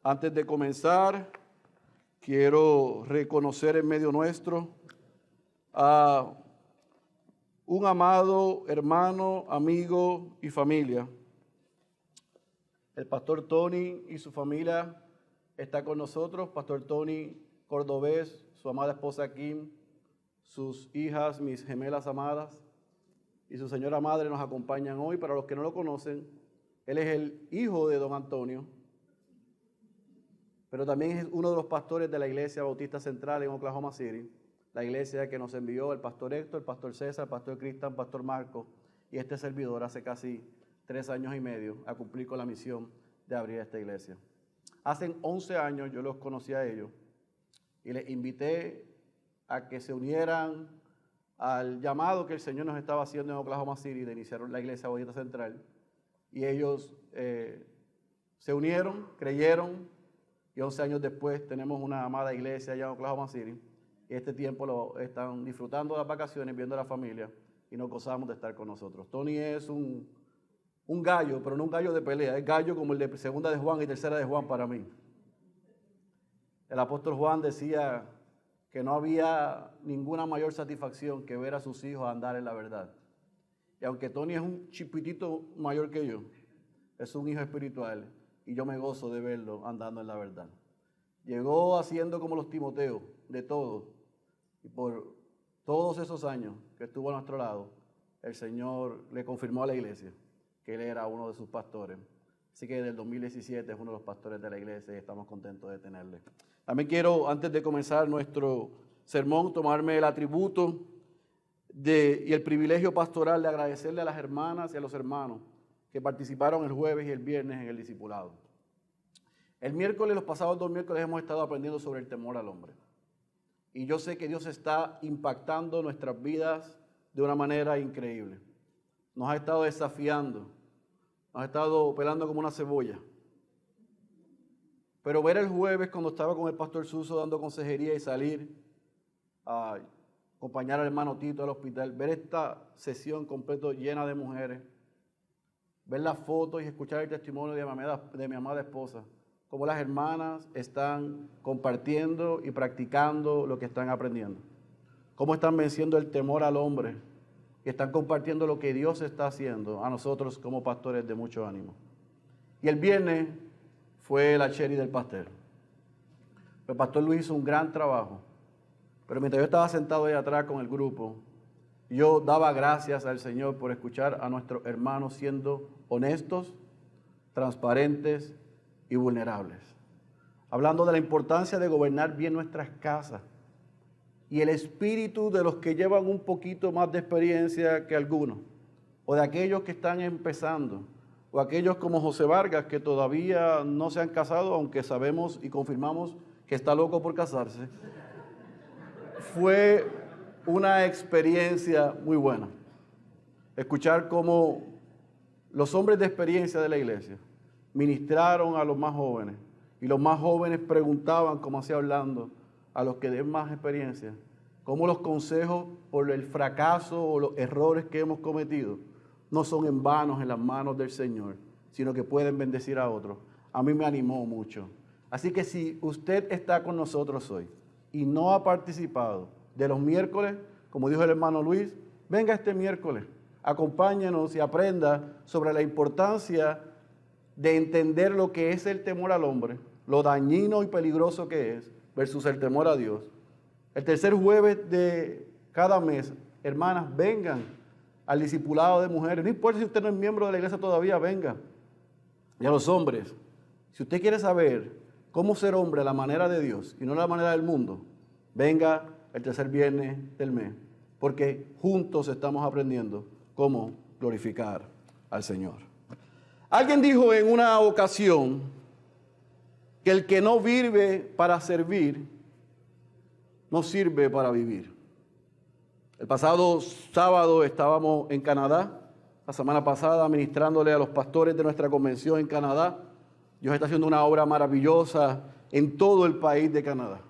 Antes de comenzar, quiero reconocer en medio nuestro a un amado hermano, amigo y familia. El pastor Tony y su familia está con nosotros. Pastor Tony Cordobés, su amada esposa Kim, sus hijas, mis gemelas amadas, y su señora madre nos acompañan hoy. Para los que no lo conocen, él es el hijo de don Antonio, pero también es uno de los pastores de la Iglesia Bautista Central en Oklahoma City, la iglesia que nos envió el pastor Héctor, el pastor César, el pastor Cristian, el pastor Marco y este servidor hace casi 3 años y medio a cumplir con la misión de abrir esta iglesia. Hace 11 años yo los conocí a ellos y les invité a que se unieran al llamado que el Señor nos estaba haciendo en Oklahoma City de iniciar la Iglesia Bautista Central. Y ellos se unieron, creyeron, y 11 años después tenemos una amada iglesia allá en Oklahoma City. Y este tiempo lo están disfrutando de las vacaciones, viendo a la familia, y nos gozamos de estar con nosotros. Tony es un gallo, pero no un gallo de pelea, es gallo como el de segunda de Juan y tercera de Juan para mí. El apóstol Juan decía que no había ninguna mayor satisfacción que ver a sus hijos andar en la verdad. Y aunque Tony es un chipitito mayor que yo, es un hijo espiritual y yo me gozo de verlo andando en la verdad. Llegó haciendo como los Timoteos, de todo. Y por todos esos años que estuvo a nuestro lado, el Señor le confirmó a la iglesia que él era uno de sus pastores. Así que desde el 2017 es uno de los pastores de la iglesia y estamos contentos de tenerle. También quiero, antes de comenzar nuestro sermón, tomarme el atributo y el privilegio pastoral de agradecerle a las hermanas y a los hermanos que participaron el jueves y el viernes en el discipulado. El miércoles, los pasados 2 miércoles, hemos estado aprendiendo sobre el temor al hombre. Y yo sé que Dios está impactando nuestras vidas de una manera increíble. Nos ha estado desafiando, nos ha estado pelando como una cebolla. Pero ver el jueves, cuando estaba con el pastor Suso dando consejería y salir a acompañar al hermano Tito al hospital, ver esta sesión completa llena de mujeres, ver las fotos y escuchar el testimonio de mi amada esposa, cómo las hermanas están compartiendo y practicando lo que están aprendiendo, cómo están venciendo el temor al hombre y están compartiendo lo que Dios está haciendo a nosotros como pastores de mucho ánimo. Y el viernes fue la cherry del pastel. El pastor Luis hizo un gran trabajo, pero mientras yo estaba sentado ahí atrás con el grupo, yo daba gracias al Señor por escuchar a nuestros hermanos siendo honestos, transparentes y vulnerables. Hablando de la importancia de gobernar bien nuestras casas y el espíritu de los que llevan un poquito más de experiencia que algunos, o de aquellos que están empezando, o aquellos como José Vargas que todavía no se han casado, aunque sabemos y confirmamos que está loco por casarse. Fue una experiencia muy buena. Escuchar cómo los hombres de experiencia de la iglesia ministraron a los más jóvenes y los más jóvenes preguntaban, como hacía hablando, a los que den más experiencia, cómo los consejos por el fracaso o los errores que hemos cometido no son en vano en las manos del Señor, sino que pueden bendecir a otros. A mí me animó mucho. Así que si usted está con nosotros hoy y no ha participado de los miércoles, como dijo el hermano Luis, venga este miércoles, acompáñenos y aprenda sobre la importancia de entender lo que es el temor al hombre, lo dañino y peligroso que es, versus el temor a Dios. El tercer jueves de cada mes, hermanas, vengan al discipulado de mujeres. No importa si usted no es miembro de la iglesia todavía, venga. Y a los hombres, si usted quiere saber cómo ser hombre a la manera de Dios y no a la manera del mundo, venga el tercer viernes del mes, porque juntos estamos aprendiendo cómo glorificar al Señor. Alguien dijo en una ocasión que el que no vive para servir, no sirve para vivir. El pasado sábado estábamos en Canadá, la semana pasada ministrándole a los pastores de nuestra convención en Canadá. Dios está haciendo una obra maravillosa en todo el país de Canadá.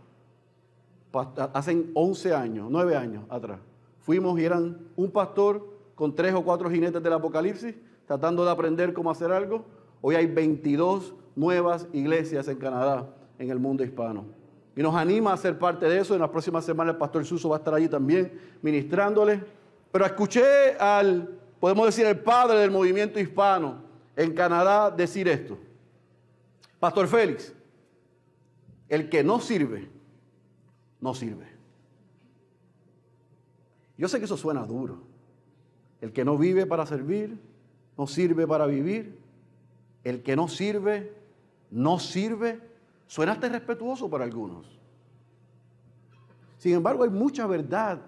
Hace 11 años, 9 años atrás, fuimos y eran un pastor con 3 o 4 jinetes del Apocalipsis, tratando de aprender cómo hacer algo. Hoy hay 22 nuevas iglesias en Canadá, en el mundo hispano. Y nos anima a ser parte de eso. En las próximas semanas el pastor Suso va a estar allí también ministrándole. Pero escuché podemos decir, el padre del movimiento hispano en Canadá decir esto. Pastor Félix, el que no sirve, no sirve. Yo sé que eso suena duro. El que no vive para servir, no sirve para vivir. El que no sirve, no sirve. Suena hasta irrespetuoso para algunos. Sin embargo, hay mucha verdad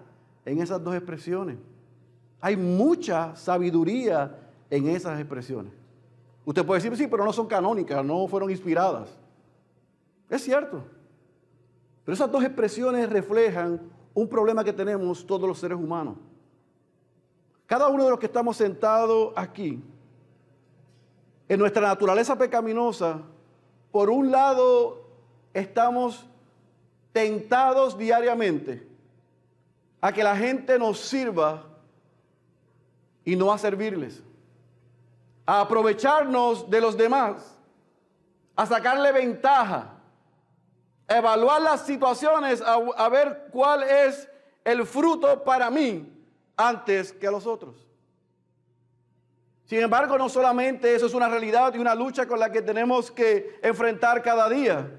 en esas dos expresiones. Hay mucha sabiduría en esas expresiones. Usted puede decir, sí, pero no son canónicas, no fueron inspiradas. Es cierto. Pero esas dos expresiones reflejan un problema que tenemos todos los seres humanos. Cada uno de los que estamos sentados aquí, en nuestra naturaleza pecaminosa, por un lado estamos tentados diariamente a que la gente nos sirva y no a servirles, a aprovecharnos de los demás, a sacarle ventaja, a evaluar las situaciones, a ver cuál es el fruto para mí antes que a los otros. Sin embargo, no solamente eso es una realidad y una lucha con la que tenemos que enfrentar cada día,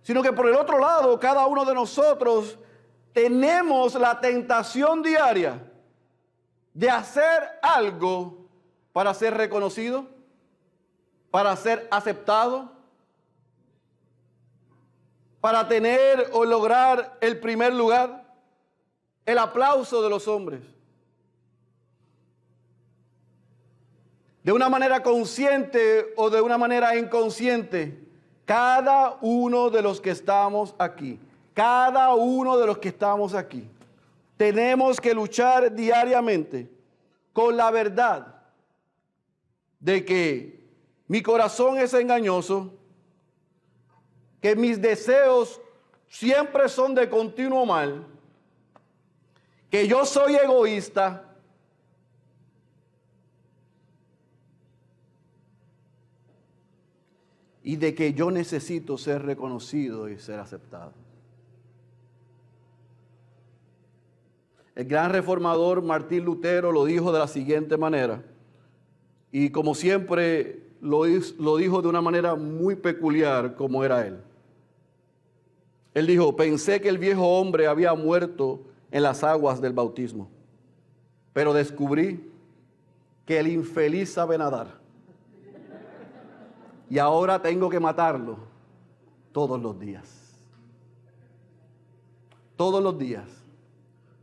sino que por el otro lado, cada uno de nosotros tenemos la tentación diaria de hacer algo para ser reconocido, para ser aceptado, para tener o lograr el primer lugar, el aplauso de los hombres. De una manera consciente o de una manera inconsciente, cada uno de los que estamos aquí, tenemos que luchar diariamente con la verdad de que mi corazón es engañoso, que mis deseos siempre son de continuo mal, que yo soy egoísta, y de que yo necesito ser reconocido y ser aceptado. El gran reformador Martín Lutero lo dijo de la siguiente manera, y como siempre lo dijo de una manera muy peculiar como era él. Él dijo, pensé que el viejo hombre había muerto en las aguas del bautismo, pero descubrí que el infeliz sabe nadar. Y ahora tengo que matarlo todos los días. Todos los días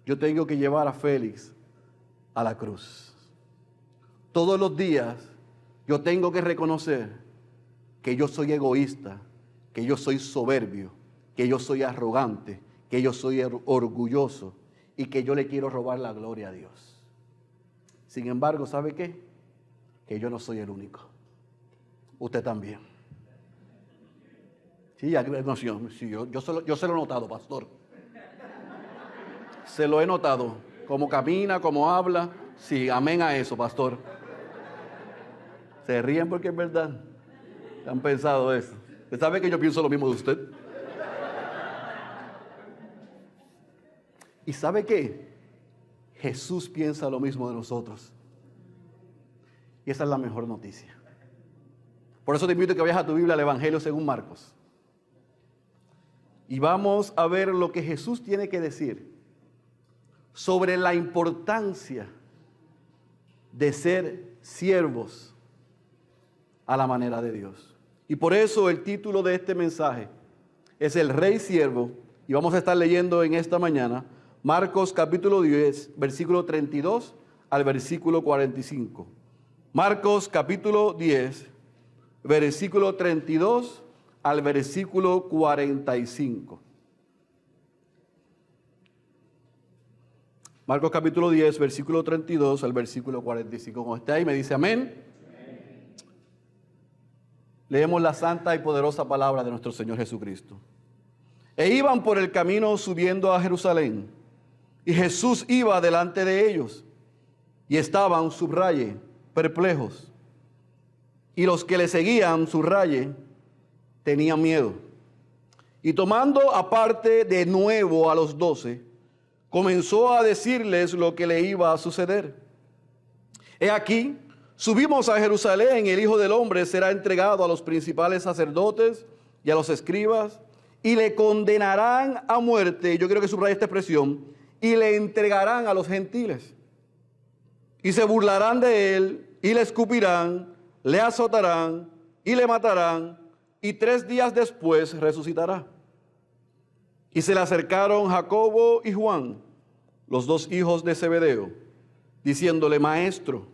yo tengo que llevar a Félix a la cruz. Todos los días yo tengo que reconocer que yo soy egoísta, que yo soy soberbio, que yo soy arrogante, que yo soy orgulloso y que yo le quiero robar la gloria a Dios. Sin embargo, ¿sabe qué? Que yo no soy el único. Usted también. Sí, yo se lo he notado, pastor. Se lo he notado. Cómo camina, cómo habla. Sí, amén a eso, pastor. Se ríen porque es verdad. ¿Han pensado eso? ¿Usted sabe que yo pienso lo mismo de usted? ¿Y sabe qué? Jesús piensa lo mismo de nosotros. Y esa es la mejor noticia. Por eso te invito a que vayas a tu Biblia al Evangelio según Marcos. Y vamos a ver lo que Jesús tiene que decir sobre la importancia de ser siervos a la manera de Dios. Y por eso el título de este mensaje es El Rey Siervo. Y vamos a estar leyendo en esta mañana Marcos capítulo 10, versículo 32 al versículo 45. Marcos capítulo 10, versículo 32 al versículo 45. Marcos capítulo 10, versículo 32 al versículo 45. Como está ahí, me dice amén. Amén. Leemos la santa y poderosa palabra de nuestro Señor Jesucristo. E iban por el camino subiendo a Jerusalén, y Jesús iba delante de ellos, y estaban, subraye, perplejos. Y los que le seguían, subraye, tenían miedo. Y tomando aparte de nuevo a los 12, comenzó a decirles lo que le iba a suceder. He aquí, subimos a Jerusalén, el Hijo del Hombre será entregado a los principales sacerdotes y a los escribas, y le condenarán a muerte, yo quiero que subraye esta expresión, y le entregarán a los gentiles. Y se burlarán de él, y le escupirán, le azotarán, y le matarán, y 3 días después resucitará. Y se le acercaron Jacobo y Juan, los 2 hijos de Zebedeo, diciéndole: Maestro,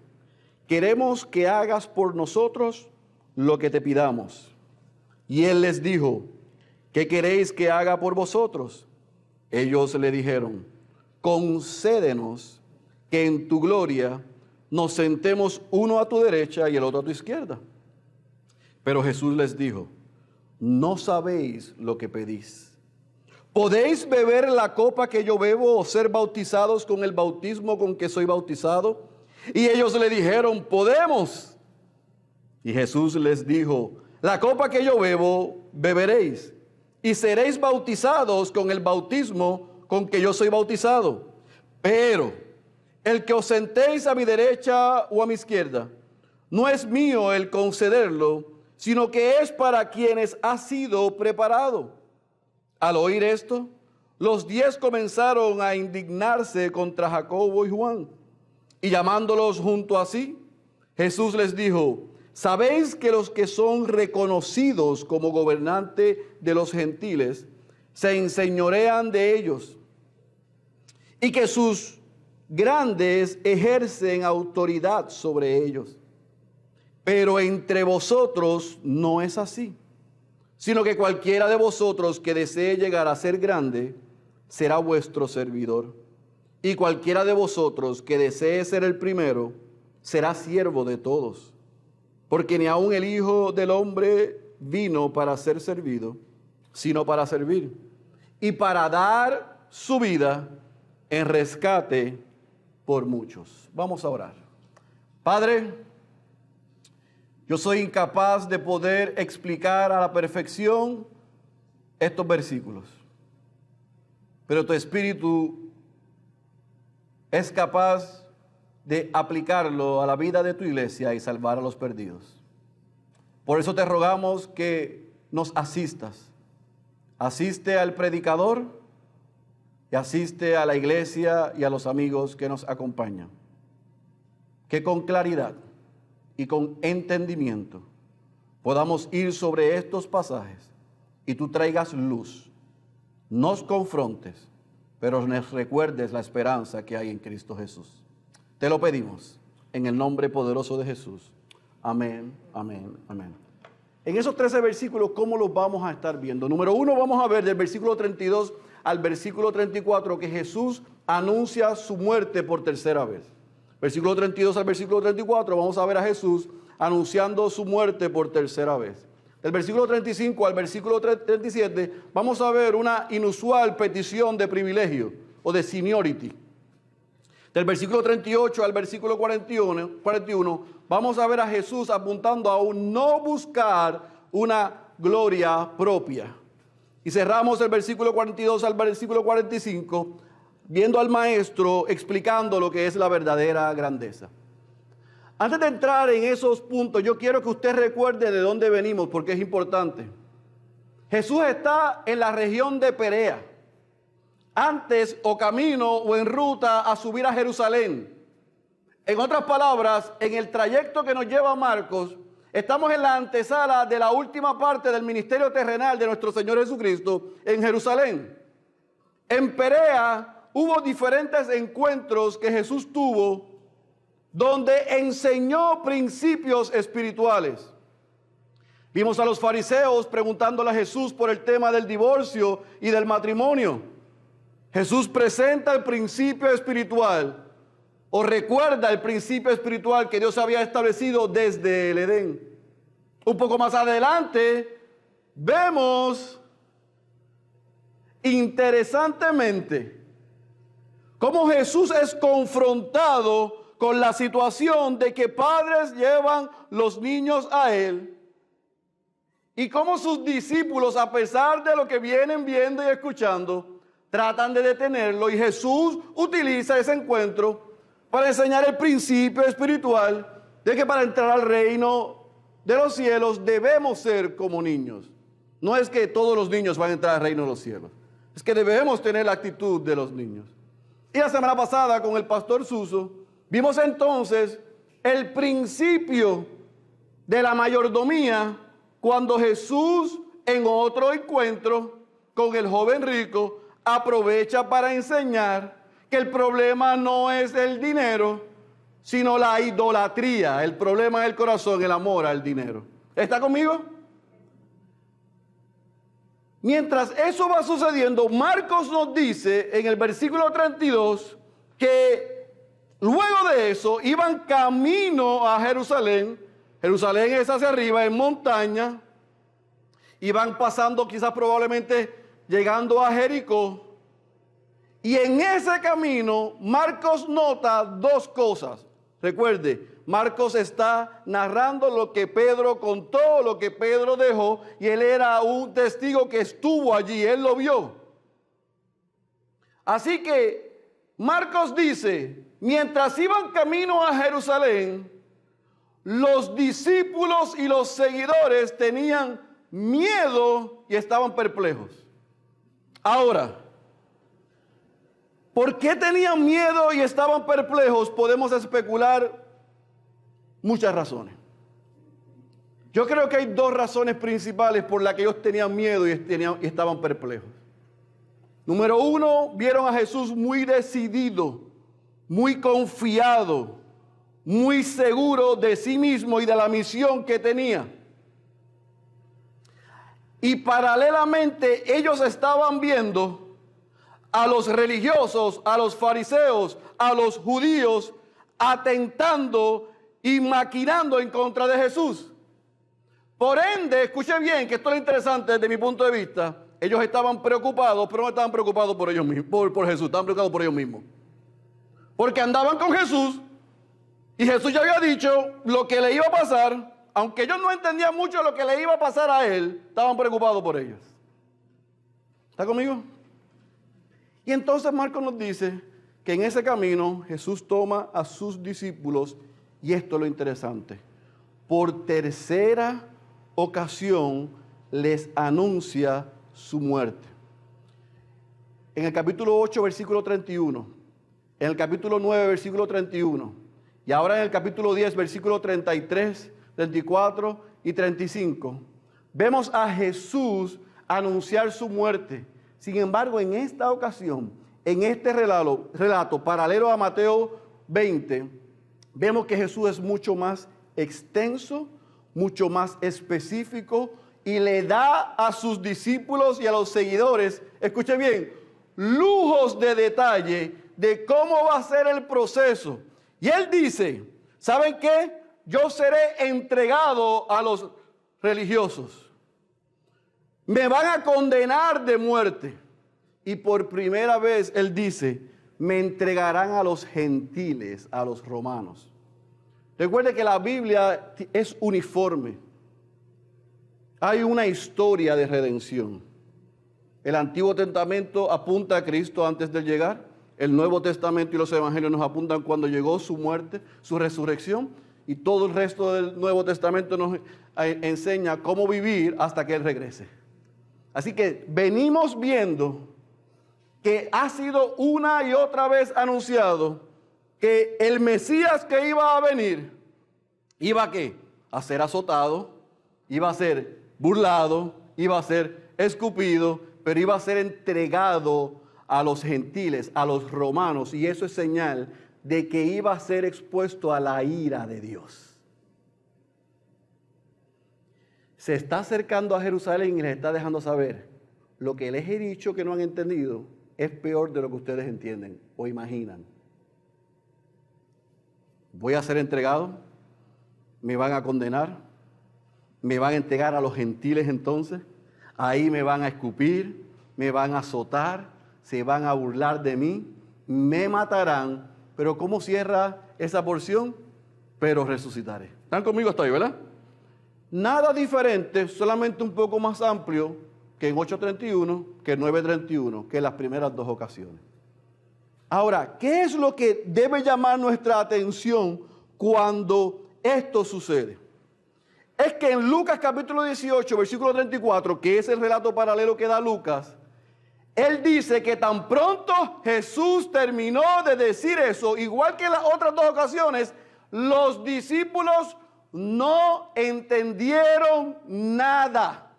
queremos que hagas por nosotros lo que te pidamos. Y él les dijo: ¿qué queréis que haga por vosotros? Ellos le dijeron: concédenos que en tu gloria nos sentemos uno a tu derecha y el otro a tu izquierda. Pero Jesús les dijo: no sabéis lo que pedís. ¿Podéis beber la copa que yo bebo o ser bautizados con el bautismo con que soy bautizado? Y ellos le dijeron: podemos. Y Jesús les dijo: la copa que yo bebo, beberéis, y seréis bautizados con el bautismo con que yo soy bautizado. Pero el que os sentéis a mi derecha o a mi izquierda, no es mío el concederlo, sino que es para quienes ha sido preparado. Al oír esto, los 10 comenzaron a indignarse contra Jacobo y Juan. Y llamándolos junto a sí, Jesús les dijo: ¿sabéis que los que son reconocidos como gobernantes de los gentiles se enseñorean de ellos? Y que sus grandes ejercen autoridad sobre ellos. Pero entre vosotros no es así, sino que cualquiera de vosotros que desee llegar a ser grande será vuestro servidor. Y cualquiera de vosotros que desee ser el primero será siervo de todos. Porque ni aun el Hijo del Hombre vino para ser servido, sino para servir, y para dar su vida en rescate por muchos. Vamos a orar. Padre, yo soy incapaz de poder explicar a la perfección estos versículos, pero tu Espíritu es capaz de aplicarlo a la vida de tu iglesia y salvar a los perdidos. Por eso te rogamos que nos asistas. Asiste al predicador y asiste a la iglesia y a los amigos que nos acompañan. Que con claridad y con entendimiento podamos ir sobre estos pasajes y tú traigas luz, nos confrontes, pero nos recuerdes la esperanza que hay en Cristo Jesús. Te lo pedimos en el nombre poderoso de Jesús. Amén, amén, amén. En esos 13 versículos, ¿cómo los vamos a estar viendo? Número 1, vamos a ver del versículo 32 al versículo 34 que Jesús anuncia su muerte por tercera vez. Versículo 32 al versículo 34, vamos a ver a Jesús anunciando su muerte por tercera vez. Del versículo 35 al versículo 37, vamos a ver una inusual petición de privilegio o de seniority. Del versículo 38 al versículo 41, vamos a ver a Jesús apuntando a un no buscar una gloria propia. Y cerramos el versículo 42 al versículo 45, viendo al Maestro explicando lo que es la verdadera grandeza. Antes de entrar en esos puntos, yo quiero que usted recuerde de dónde venimos, porque es importante. Jesús está en la región de Perea, antes o camino o en ruta a subir a Jerusalén. En otras palabras, en el trayecto que nos lleva a Marcos, estamos en la antesala de la última parte del ministerio terrenal de nuestro Señor Jesucristo en Jerusalén. En Perea hubo diferentes encuentros que Jesús tuvo donde enseñó principios espirituales. Vimos a los fariseos preguntándole a Jesús por el tema del divorcio y del matrimonio. Jesús presenta el principio espiritual o recuerda el principio espiritual que Dios había establecido desde el Edén. Un poco más adelante vemos interesantemente cómo Jesús es confrontado con la situación de que padres llevan los niños a Él y cómo sus discípulos, a pesar de lo que vienen viendo y escuchando, tratan de detenerlo, y Jesús utiliza ese encuentro para enseñar el principio espiritual de que para entrar al reino de los cielos debemos ser como niños. No es que todos los niños van a entrar al reino de los cielos, es que debemos tener la actitud de los niños. Y la semana pasada con el pastor Suso vimos entonces el principio de la mayordomía cuando Jesús en otro encuentro con el joven rico aprovecha para enseñar que el problema no es el dinero, sino la idolatría. El problema es el corazón, el amor al dinero. ¿Está conmigo? Mientras eso va sucediendo, Marcos nos dice en el versículo 32 que luego de eso iban camino a Jerusalén. Jerusalén es hacia arriba, en montaña, y van pasando quizás probablemente llegando a Jericó. Y en ese camino Marcos nota dos cosas. Recuerde, Marcos está narrando lo que Pedro contó, lo que Pedro dejó, y él era un testigo que estuvo allí, él lo vio. Así que Marcos dice, mientras iban camino a Jerusalén, los discípulos y los seguidores tenían miedo y estaban perplejos. Ahora, ¿por qué tenían miedo y estaban perplejos? Podemos especular muchas razones. Yo creo que hay dos razones principales por las que ellos tenían miedo y estaban perplejos. Número uno, vieron a Jesús muy decidido, muy confiado, muy seguro de sí mismo y de la misión que tenía. Y paralelamente ellos estaban viendo a los religiosos, a los fariseos, a los judíos, atentando y maquinando en contra de Jesús. Por ende, escuche bien, que esto es interesante desde mi punto de vista, ellos estaban preocupados, pero no estaban preocupados por ellos mismos, por Jesús, estaban preocupados por ellos mismos. Porque andaban con Jesús, y Jesús ya había dicho lo que le iba a pasar. Aunque ellos no entendían mucho lo que le iba a pasar a él, estaban preocupados por ellos. ¿Está conmigo? Y entonces Marcos nos dice que en ese camino Jesús toma a sus discípulos, y esto es lo interesante, por tercera ocasión les anuncia su muerte. En el capítulo 8, versículo 31, en el capítulo 9, versículo 31, y ahora en el capítulo 10, versículo 33, 34 y 35, vemos a Jesús anunciar su muerte. Sin embargo, en esta ocasión, en este relato paralelo a Mateo 20, vemos que Jesús es mucho más extenso, mucho más específico, y le da a sus discípulos y a los seguidores, escuche bien, lujos de detalle de cómo va a ser el proceso. Y él dice, ¿saben qué? Yo seré entregado a los religiosos. Me van a condenar de muerte. Y por primera vez él dice, me entregarán a los gentiles, a los romanos. Recuerde que la Biblia es uniforme. Hay una historia de redención. El Antiguo Testamento apunta a Cristo antes de llegar. El Nuevo Testamento y los Evangelios nos apuntan cuando llegó su muerte, su resurrección. Y todo el resto del Nuevo Testamento nos enseña cómo vivir hasta que Él regrese. Así que venimos viendo que ha sido una y otra vez anunciado que el Mesías que iba a venir, iba a ¿qué? A ser azotado, iba a ser burlado, iba a ser escupido, pero iba a ser entregado a los gentiles, a los romanos, y eso es señal de que iba a ser expuesto a la ira de Dios. Se está acercando a Jerusalén y les está dejando saber, lo que les he dicho que no han entendido es peor de lo que ustedes entienden o imaginan. Voy a ser entregado, me van a condenar, me van a entregar a los gentiles entonces, ahí me van a escupir, me van a azotar, se van a burlar de mí, me matarán, pero ¿cómo cierra esa porción? Pero resucitaré. ¿Están conmigo hasta ahí, verdad? Nada diferente, solamente un poco más amplio que en 8:31, que en 9:31, que en las primeras dos ocasiones. Ahora, ¿qué es lo que debe llamar nuestra atención cuando esto sucede? Es que en Lucas capítulo 18, versículo 34, que es el relato paralelo que da Lucas, él dice que tan pronto Jesús terminó de decir eso, igual que en las otras dos ocasiones, los discípulos no entendieron nada.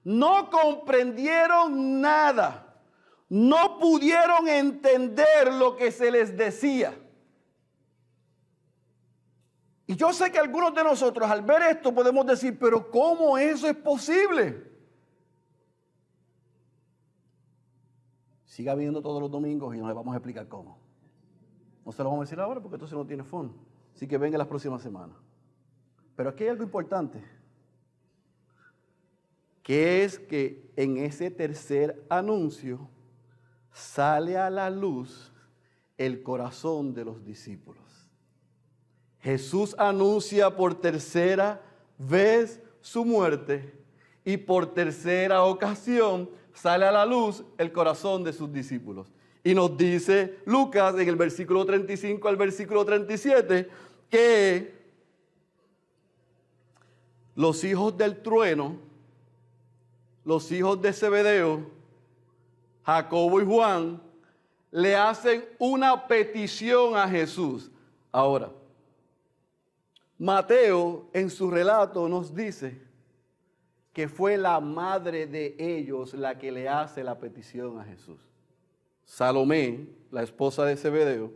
No comprendieron nada. No pudieron entender lo que se les decía. Y yo sé que algunos de nosotros al ver esto podemos decir, pero ¿cómo eso es posible? Siga viniendo todos los domingos y nos le vamos a explicar cómo. No se lo vamos a decir ahora porque entonces no tiene fondo. Así que venga las próximas semanas. Pero aquí hay algo importante, que es que en ese tercer anuncio sale a la luz el corazón de los discípulos. Jesús anuncia por tercera vez su muerte y por tercera ocasión sale a la luz el corazón de sus discípulos. Y nos dice Lucas en el versículo 35 al versículo 37 que los hijos del trueno, los hijos de Zebedeo, Jacobo y Juan, le hacen una petición a Jesús. Ahora, Mateo en su relato nos dice que fue la madre de ellos la que le hace la petición a Jesús. Salomé, la esposa de Zebedeo,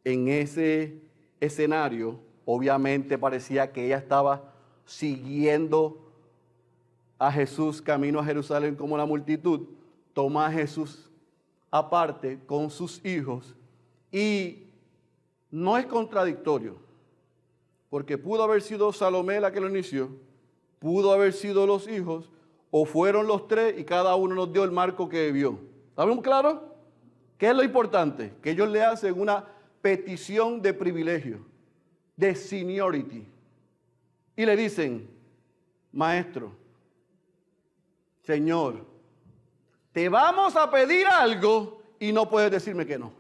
en ese escenario, obviamente parecía que ella estaba siguiendo a Jesús camino a Jerusalén como la multitud. Toma a Jesús aparte con sus hijos y no es contradictorio, porque pudo haber sido Salomé la que lo inició, pudo haber sido los hijos, o fueron los tres y cada uno nos dio el marco que vio. ¿Estamos claros? ¿Qué es lo importante? Que ellos le hacen una petición de privilegio, de seniority, y le dicen, maestro, Señor, te vamos a pedir algo y no puedes decirme que no.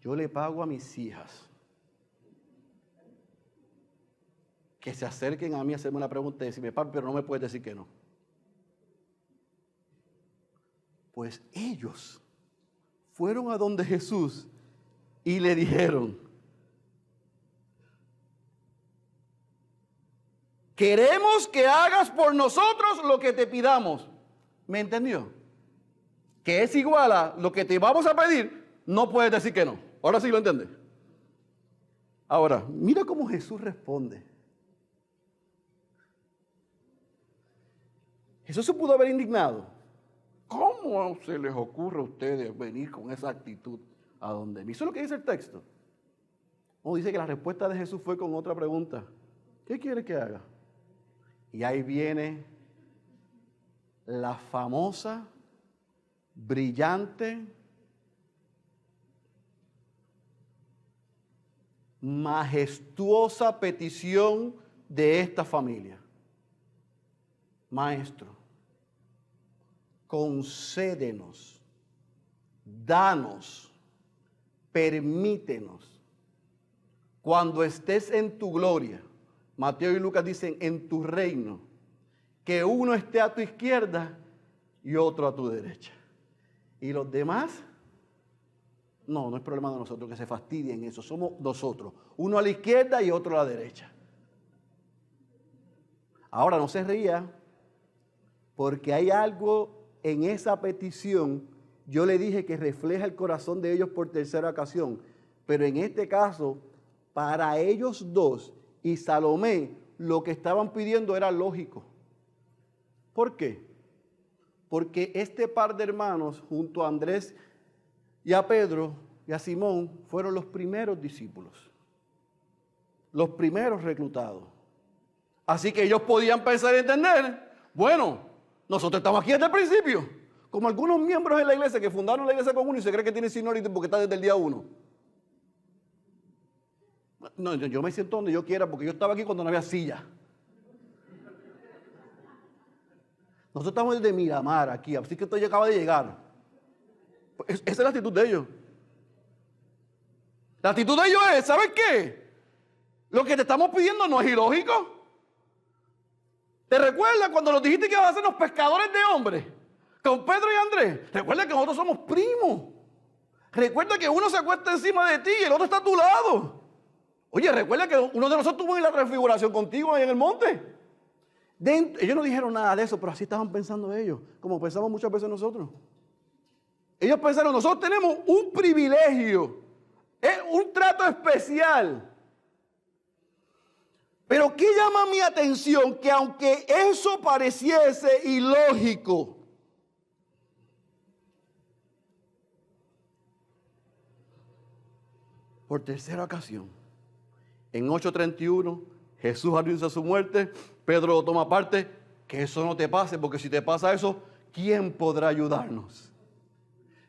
Yo le pago a mis hijas que se acerquen a mí a hacerme una pregunta y decirme, papi, pero no me puedes decir que no. Pues ellos fueron a donde Jesús y le dijeron, queremos que hagas por nosotros lo que te pidamos. ¿Me entendió? Que es igual a lo que te vamos a pedir, no puedes decir que no. Ahora sí lo entiendes. Ahora, mira cómo Jesús responde. Jesús se pudo haber indignado. ¿Cómo se les ocurre a ustedes venir con esa actitud a donde mí? Eso es lo que dice el texto. O dice que la respuesta de Jesús fue con otra pregunta. ¿Qué quiere que haga? Y ahí viene la famosa, brillante, majestuosa petición de esta familia. Maestro, concédenos, danos, permítenos, cuando estés en tu gloria, Mateo y Lucas dicen en tu reino, que uno esté a tu izquierda y otro a tu derecha. Y los demás, no es problema de nosotros que se fastidien eso, somos nosotros, uno a la izquierda y otro a la derecha. Ahora no se ría, porque hay algo en esa petición, yo le dije que refleja el corazón de ellos por tercera ocasión, pero en este caso, para ellos dos y Salomé, lo que estaban pidiendo era lógico. ¿Por qué? Porque este par de hermanos, junto a Andrés y a Pedro y a Simón, fueron los primeros discípulos, los primeros reclutados. Así que ellos podían pensar y entender, bueno, nosotros estamos aquí desde el principio, como algunos miembros de la iglesia que fundaron la iglesia con uno y se cree que tienen seniority porque está desde el día 1. No, yo me siento donde yo quiera porque yo estaba aquí cuando no había silla. Nosotros estamos desde Miramar aquí, así que esto acaba de llegar. Esa es la actitud de ellos. La actitud de ellos es, ¿sabes qué? Lo que te estamos pidiendo no es ilógico. ¿Te recuerdas cuando nos dijiste que ibas a ser los pescadores de hombres? Con Pedro y Andrés. Recuerda que nosotros somos primos. Recuerda que uno se acuesta encima de ti y el otro está a tu lado. Oye, recuerda que uno de nosotros tuvo en la transfiguración contigo ahí en el monte. Ellos no dijeron nada de eso, pero así estaban pensando ellos, como pensamos muchas veces nosotros. Ellos pensaron, nosotros tenemos un privilegio, un trato especial. Pero ¿qué llama mi atención? Que aunque eso pareciese ilógico, por tercera ocasión, en 8:31, Jesús anuncia su muerte, Pedro lo toma aparte, que eso no te pase, porque si te pasa eso, ¿quién podrá ayudarnos?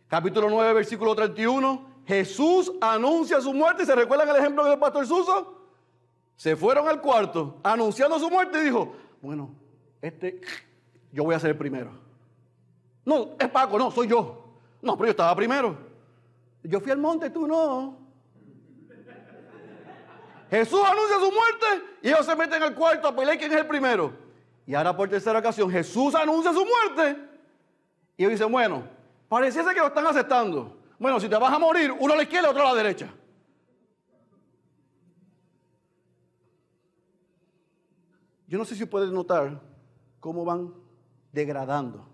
Capítulo 9, versículo 31, Jesús anuncia su muerte, y ¿se recuerdan el ejemplo del pastor Suso? Se fueron al cuarto anunciando su muerte y dijo, bueno, yo voy a ser el primero. No, es Paco, no, soy yo. No, pero yo estaba primero. Yo fui al monte, tú no. Jesús anuncia su muerte y ellos se meten al cuarto a pelear quién es el primero. Y ahora por tercera ocasión Jesús anuncia su muerte y ellos dicen, bueno, pareciese que lo están aceptando. Bueno, si te vas a morir, uno a la izquierda y otro a la derecha. Yo no sé si puedes notar cómo van degradando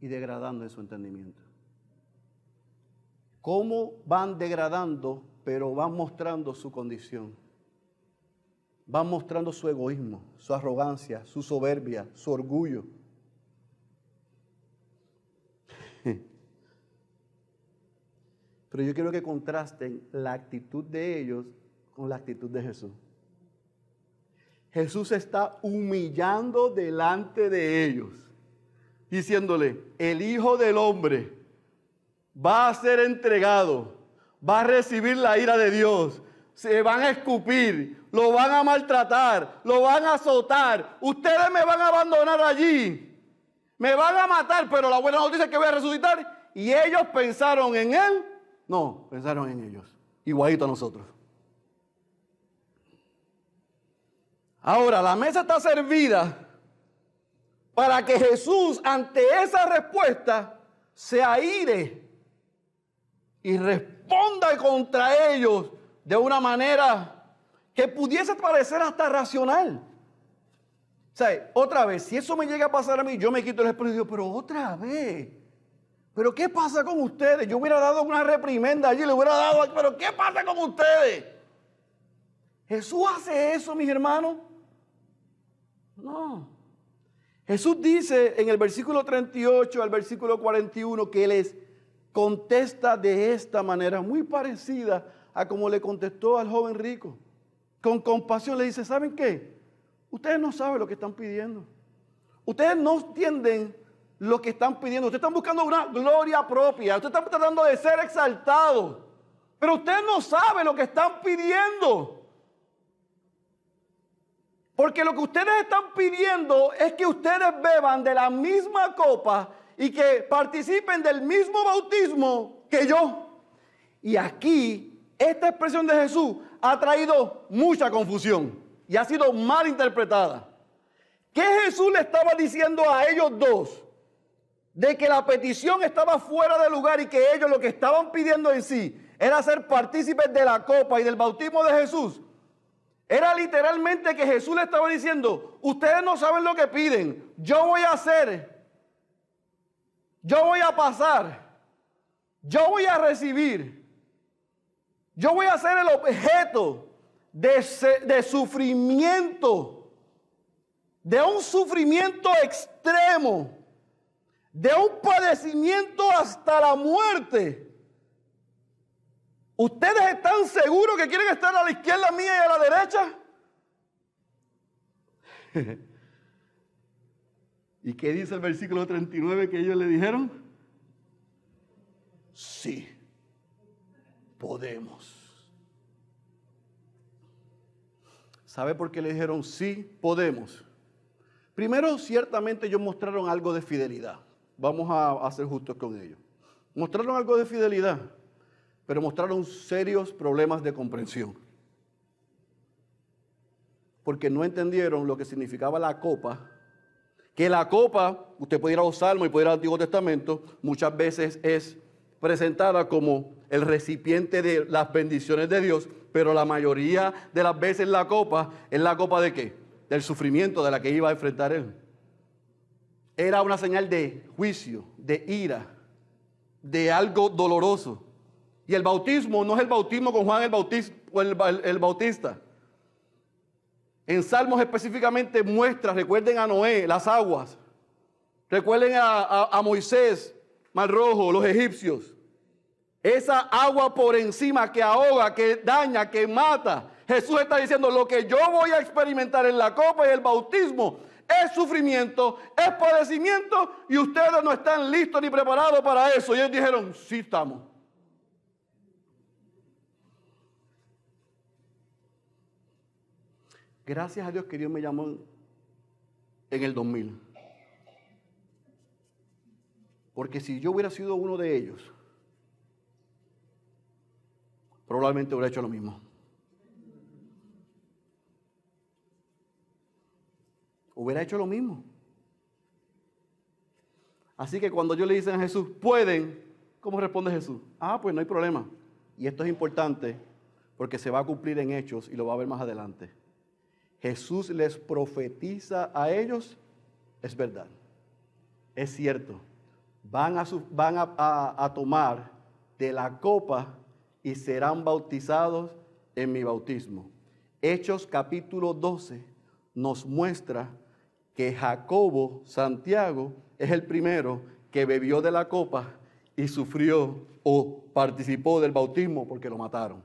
y degradando en su entendimiento. Cómo van degradando, pero van mostrando su condición. Van mostrando su egoísmo, su arrogancia, su soberbia, su orgullo. Pero yo quiero que contrasten la actitud de ellos con la actitud de Jesús. Jesús se está humillando delante de ellos, diciéndole, el Hijo del Hombre va a ser entregado, va a recibir la ira de Dios, se van a escupir, lo van a maltratar, lo van a azotar, ustedes me van a abandonar allí, me van a matar, pero la buena noticia es que voy a resucitar. Y ellos pensaron en Él, no, pensaron en ellos, igualito a nosotros. Ahora, la mesa está servida para que Jesús, ante esa respuesta, se aire y responda contra ellos de una manera que pudiese parecer hasta racional. O sea, otra vez, si eso me llega a pasar a mí, yo me quito el espejo y digo, pero otra vez, ¿pero qué pasa con ustedes? Yo hubiera dado una reprimenda allí, le hubiera dado, pero ¿qué pasa con ustedes? ¿Jesús hace eso, mis hermanos? No. Jesús dice en el versículo 38 al versículo 41 que les contesta de esta manera, muy parecida a como le contestó al joven rico. Con compasión le dice, ¿saben qué? Ustedes no saben lo que están pidiendo. Ustedes no entienden lo que están pidiendo. Ustedes están buscando una gloria propia. Ustedes están tratando de ser exaltados. Pero ustedes no saben lo que están pidiendo. Porque lo que ustedes están pidiendo es que ustedes beban de la misma copa y que participen del mismo bautismo que yo. Y aquí, esta expresión de Jesús ha traído mucha confusión y ha sido mal interpretada. ¿Qué Jesús le estaba diciendo a ellos dos? De que la petición estaba fuera de lugar y que ellos lo que estaban pidiendo en sí era ser partícipes de la copa y del bautismo de Jesús. Era literalmente que Jesús le estaba diciendo, ustedes no saben lo que piden, yo voy a hacer, yo voy a pasar, yo voy a recibir, yo voy a ser el objeto de sufrimiento, de un sufrimiento extremo, de un padecimiento hasta la muerte. ¿Ustedes están seguros que quieren estar a la izquierda mía y a la derecha? ¿Y qué dice el versículo 39 que ellos le dijeron? Sí, podemos. ¿Sabe por qué le dijeron sí podemos? Primero, ciertamente ellos mostraron algo de fidelidad. Vamos a ser justos con ellos. Mostraron algo de fidelidad, pero mostraron serios problemas de comprensión. Porque no entendieron lo que significaba la copa. Que la copa, usted puede ir a los Salmos y puede ir al Antiguo Testamento, muchas veces es presentada como el recipiente de las bendiciones de Dios, pero la mayoría de las veces la copa es la copa ¿de qué? Del sufrimiento de la que iba a enfrentar él. Era una señal de juicio, de ira, de algo doloroso. Y el bautismo no es el bautismo con Juan el Bautista. En Salmos específicamente muestra, recuerden a Noé, las aguas. Recuerden a Moisés, Mar Rojo, los egipcios. Esa agua por encima que ahoga, que daña, que mata. Jesús está diciendo, lo que yo voy a experimentar en la copa y el bautismo es sufrimiento, es padecimiento, y ustedes no están listos ni preparados para eso. Y ellos dijeron, sí estamos. Gracias a Dios que Dios me llamó en el 2000. Porque si yo hubiera sido uno de ellos, probablemente hubiera hecho lo mismo. Hubiera hecho lo mismo. Así que cuando yo le dicen a Jesús, ¿pueden? ¿Cómo responde Jesús? Ah, pues no hay problema. Y esto es importante porque se va a cumplir en Hechos y lo va a ver más adelante. Jesús les profetiza a ellos, es verdad, es cierto. Van a tomar de la copa y serán bautizados en mi bautismo. Hechos capítulo 12 nos muestra que Jacobo, Santiago, es el primero que bebió de la copa y sufrió o participó del bautismo porque lo mataron.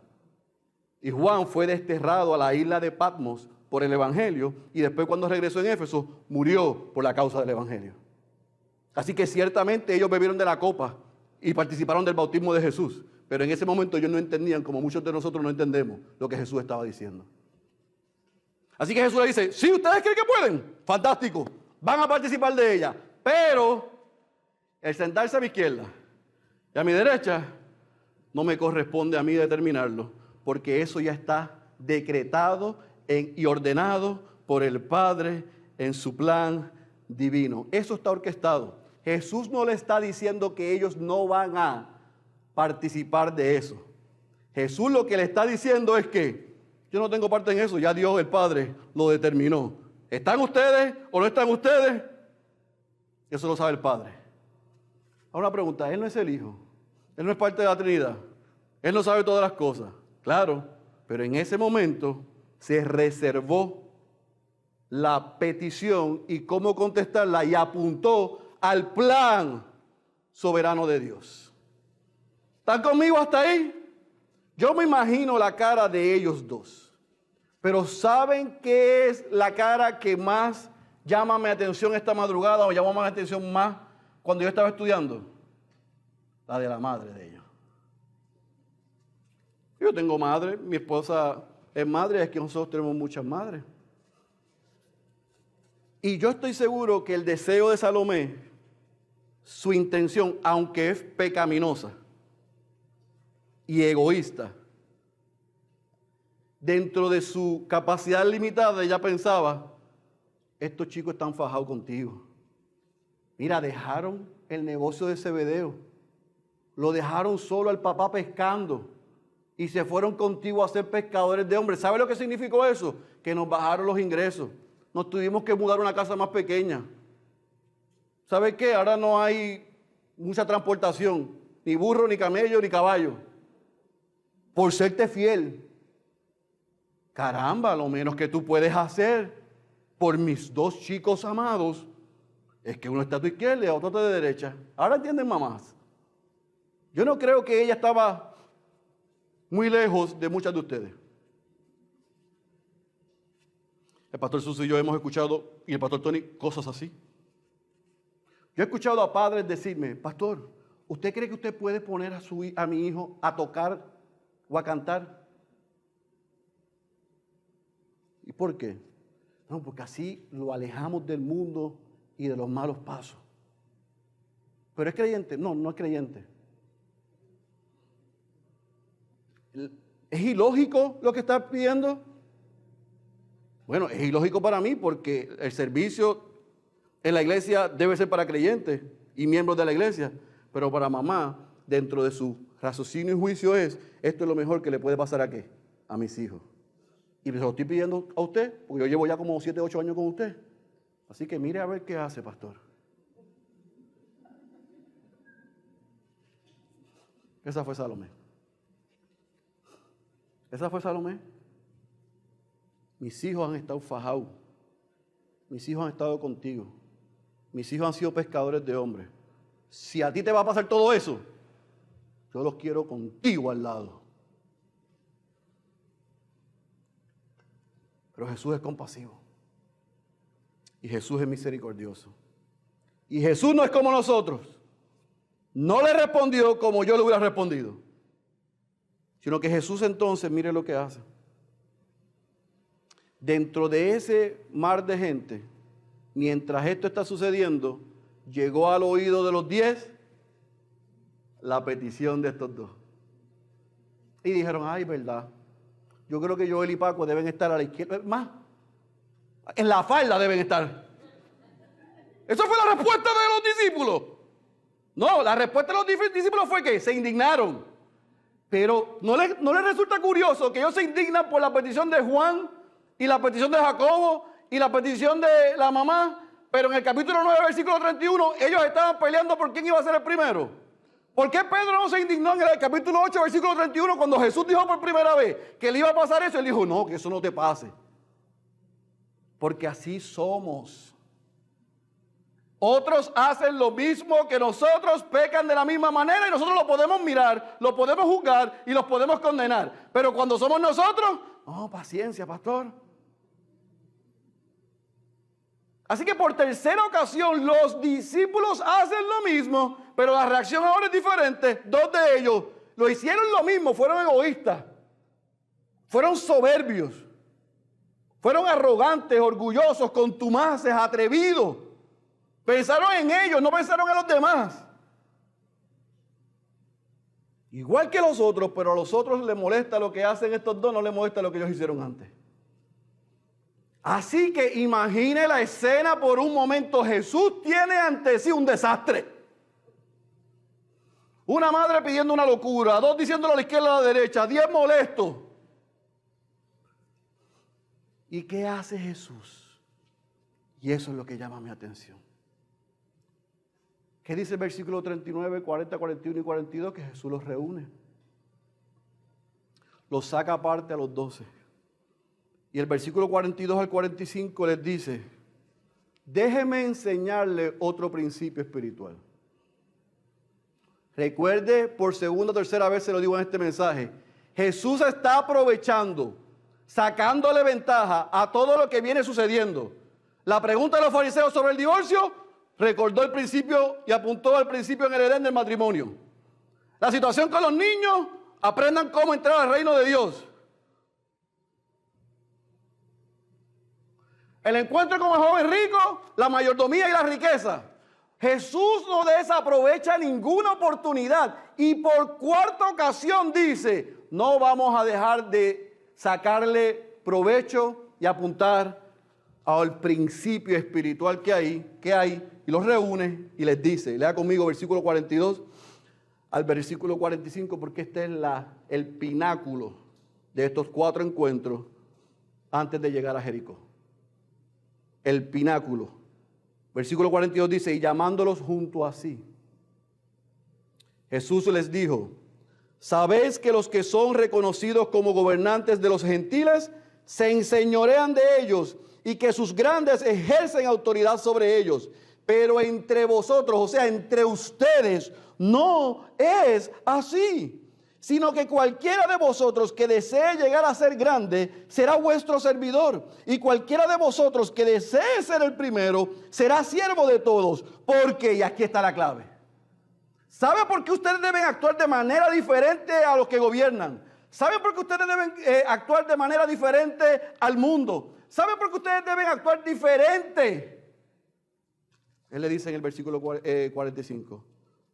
Y Juan fue desterrado a la isla de Patmos por el Evangelio y después cuando regresó en Éfeso murió por la causa del Evangelio. Así que ciertamente ellos bebieron de la copa y participaron del bautismo de Jesús, pero en ese momento ellos no entendían, como muchos de nosotros no entendemos, lo que Jesús estaba diciendo. Así que Jesús le dice, si ustedes creen que pueden, fantástico, van a participar de ella, pero el sentarse a mi izquierda y a mi derecha no me corresponde a mí determinarlo, porque eso ya está decretado y ordenado por el Padre en su plan divino. Eso está orquestado. Jesús no le está diciendo que ellos no van a participar de eso. Jesús lo que le está diciendo es que yo no tengo parte en eso, ya Dios el Padre lo determinó. ¿Están ustedes o no están ustedes? Eso lo sabe el Padre. Ahora una pregunta, Él no es el Hijo, Él no es parte de la Trinidad, Él no sabe todas las cosas, claro, pero en ese momento se reservó la petición y cómo contestarla y apuntó al plan soberano de Dios. ¿Están conmigo hasta ahí? Yo me imagino la cara de ellos dos, pero ¿saben qué es la cara que más llama mi atención esta madrugada o llamó mi atención más cuando yo estaba estudiando? La de la madre de ellos. Yo tengo madre, mi esposa es madre, es que nosotros tenemos muchas madres. Y yo estoy seguro que el deseo de Salomé, su intención, aunque es pecaminosa y egoísta, dentro de su capacidad limitada, ella pensaba, estos chicos están fajados contigo. Mira, dejaron el negocio de Zebedeo, lo dejaron solo al papá pescando y se fueron contigo a ser pescadores de hombres. ¿Sabe lo que significó eso? Que nos bajaron los ingresos. Nos tuvimos que mudar a una casa más pequeña. ¿Sabe qué? Ahora no hay mucha transportación, ni burro, ni camello, ni caballo. Por serte fiel. Caramba, lo menos que tú puedes hacer por mis dos chicos amados es que uno está a tu izquierda y otro a tu derecha. Ahora entienden, mamás. Yo no creo que ella estaba muy lejos de muchas de ustedes. El pastor Suso y yo hemos escuchado, y el pastor Tony, cosas así. Yo he escuchado a padres decirme, pastor, ¿usted cree que usted puede poner a mi hijo a tocar o a cantar? ¿Por qué? No, porque así lo alejamos del mundo y de los malos pasos. ¿Pero es creyente? No, no es creyente. ¿Es ilógico lo que está pidiendo? Bueno, es ilógico para mí porque el servicio en la iglesia debe ser para creyentes y miembros de la iglesia, pero para mamá, dentro de su raciocinio y juicio esto es lo mejor que le puede pasar ¿a qué? A mis hijos. Y se lo estoy pidiendo a usted, porque yo llevo ya como 7, 8 años con usted. Así que mire a ver qué hace, pastor. Esa fue Salomé. Esa fue Salomé. Mis hijos han estado fajados. Mis hijos han estado contigo. Mis hijos han sido pescadores de hombres. Si a ti te va a pasar todo eso, yo los quiero contigo al lado. Pero Jesús es compasivo. Y Jesús es misericordioso. Y Jesús no es como nosotros. No le respondió como yo le hubiera respondido. Sino que Jesús entonces, mire lo que hace. Dentro de ese mar de gente, mientras esto está sucediendo, llegó al oído de los 10 la petición de estos dos. Y dijeron, ay, verdad. Yo creo que Joel y Paco deben estar a la izquierda. Más, en la falda deben estar. Esa fue la respuesta de los discípulos. No, la respuesta de los discípulos fue que se indignaron. Pero ¿no les resulta curioso que ellos se indignan por la petición de Juan y la petición de Jacobo y la petición de la mamá? Pero en el capítulo 9, versículo 31, ellos estaban peleando por quién iba a ser el primero. ¿Por qué Pedro no se indignó en el capítulo 8, versículo 31, cuando Jesús dijo por primera vez que le iba a pasar eso? Él dijo, no, que eso no te pase. Porque así somos. Otros hacen lo mismo que nosotros, pecan de la misma manera y nosotros lo podemos mirar, lo podemos juzgar y los podemos condenar. Pero cuando somos nosotros, no, paciencia, pastor. Así que por tercera ocasión los discípulos hacen lo mismo, pero la reacción ahora es diferente. Dos de ellos lo hicieron lo mismo, fueron egoístas, fueron soberbios, fueron arrogantes, orgullosos, contumaces, atrevidos. Pensaron en ellos, no pensaron en los demás. Igual que los otros, pero a los otros les molesta lo que hacen estos dos, no les molesta lo que ellos hicieron antes. Así que imagine la escena por un momento. Jesús tiene ante sí un desastre. Una madre pidiendo una locura, dos diciéndole a la izquierda y a la derecha, 10 molestos. ¿Y qué hace Jesús? Y eso es lo que llama mi atención. ¿Qué dice el versículo 39, 40, 41 y 42? Que Jesús los reúne. Los saca aparte a los 12. Y el versículo 42 al 45 les dice, déjeme enseñarle otro principio espiritual. Recuerde, por segunda o tercera vez se lo digo en este mensaje, Jesús está aprovechando, sacándole ventaja a todo lo que viene sucediendo. La pregunta de los fariseos sobre el divorcio, recordó el principio y apuntó al principio en el Edén del matrimonio. La situación con los niños, aprendan cómo entrar al reino de Dios. El encuentro con el joven rico, la mayordomía y la riqueza. Jesús no desaprovecha ninguna oportunidad y por cuarta ocasión dice, no vamos a dejar de sacarle provecho y apuntar al principio espiritual que hay, y los reúne y les dice, lea conmigo versículo 42 al versículo 45, porque este es el pináculo de estos 4 encuentros antes de llegar a Jericó. El pináculo. Versículo 42 dice, y llamándolos junto a sí, Jesús les dijo, ¿sabéis que los que son reconocidos como gobernantes de los gentiles se enseñorean de ellos y que sus grandes ejercen autoridad sobre ellos? Pero entre vosotros, o sea, entre ustedes, no es así, sino que cualquiera de vosotros que desee llegar a ser grande será vuestro servidor, y cualquiera de vosotros que desee ser el primero será siervo de todos, porque, y aquí está la clave, ¿sabe por qué ustedes deben actuar de manera diferente a los que gobiernan? ¿Saben por qué ustedes deben actuar de manera diferente al mundo? ¿Sabe por qué ustedes deben actuar diferente? Él le dice en el versículo 45,